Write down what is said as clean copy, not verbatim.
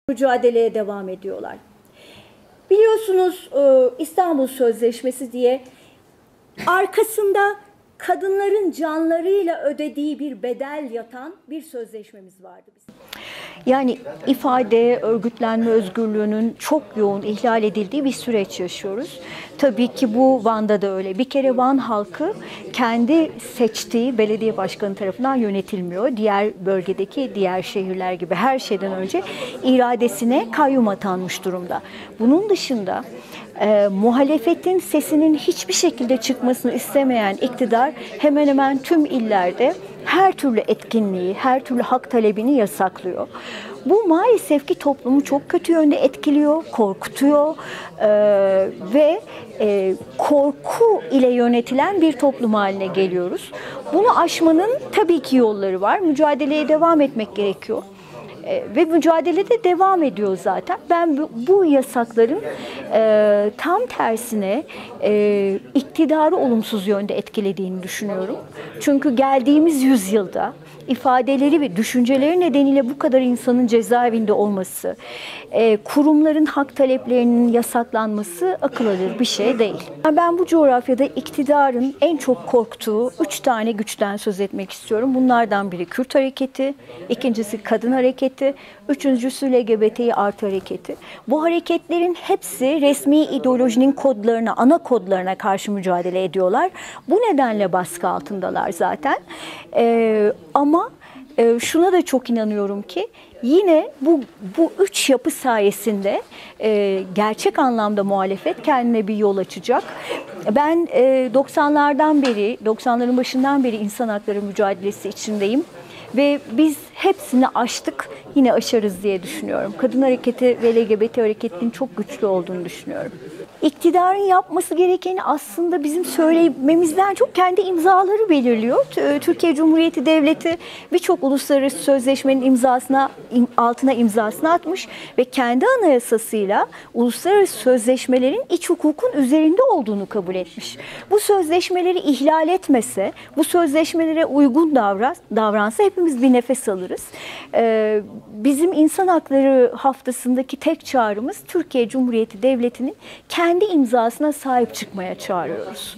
mücadeleye devam ediyorlar. Biliyorsunuz İstanbul Sözleşmesi diye arkasında kadınların canlarıyla ödediği bir bedel yatan bir sözleşmemiz vardı bizim. Yani ifade, örgütlenme özgürlüğünün çok yoğun ihlal edildiği bir süreç yaşıyoruz. Tabii ki bu Van'da da öyle. Bir kere Van halkı kendi seçtiği belediye başkanı tarafından yönetilmiyor. Diğer bölgedeki diğer şehirler gibi her şeyden önce iradesine kayyum atanmış durumda. Bunun dışında muhalefetin sesinin hiçbir şekilde çıkmasını istemeyen iktidar hemen hemen tüm illerde her türlü etkinliği, her türlü hak talebini yasaklıyor. Bu maalesef ki toplumu çok kötü yönde etkiliyor, korkutuyor ve korku ile yönetilen bir toplum haline geliyoruz. Bunu aşmanın tabii ki yolları var. Mücadeleye devam etmek gerekiyor. Ve mücadele de devam ediyor zaten. Ben bu yasakların tam tersine iktidarı olumsuz yönde etkilediğini düşünüyorum. Çünkü geldiğimiz yüzyılda ifadeleri ve düşünceleri nedeniyle bu kadar insanın cezaevinde olması, kurumların hak taleplerinin yasaklanması akıl alır bir şey değil. Ben bu coğrafyada iktidarın en çok korktuğu 3 tane güçten söz etmek istiyorum. Bunlardan biri Kürt hareketi, ikincisi kadın hareketi, üçüncüsü LGBTİ artı hareketi. Bu hareketlerin hepsi resmi ideolojinin kodlarına, ana kodlarına karşı mücadele ediyorlar. Bu nedenle baskı altındalar zaten. Ama şuna da çok inanıyorum ki yine bu üç yapı sayesinde gerçek anlamda muhalefet kendine bir yol açacak. Ben 90'ların başından beri insan hakları mücadelesi içindeyim. Ve biz hepsini aştık, yine aşarız diye düşünüyorum. Kadın hareketi ve LGBT hareketinin çok güçlü olduğunu düşünüyorum. İktidarın yapması gerekeni aslında bizim söylememizden çok kendi imzaları belirliyor. Türkiye Cumhuriyeti Devleti birçok uluslararası sözleşmenin altına imzasını atmış ve kendi anayasasıyla uluslararası sözleşmelerin iç hukukun üzerinde olduğunu kabul etmiş. Bu sözleşmeleri ihlal etmese, bu sözleşmelere uygun davransa hepimiz bir nefes alırız. Bizim insan hakları haftasındaki tek çağrımız Türkiye Cumhuriyeti Devleti'nin kendi imzasına sahip çıkmaya çağırıyoruz.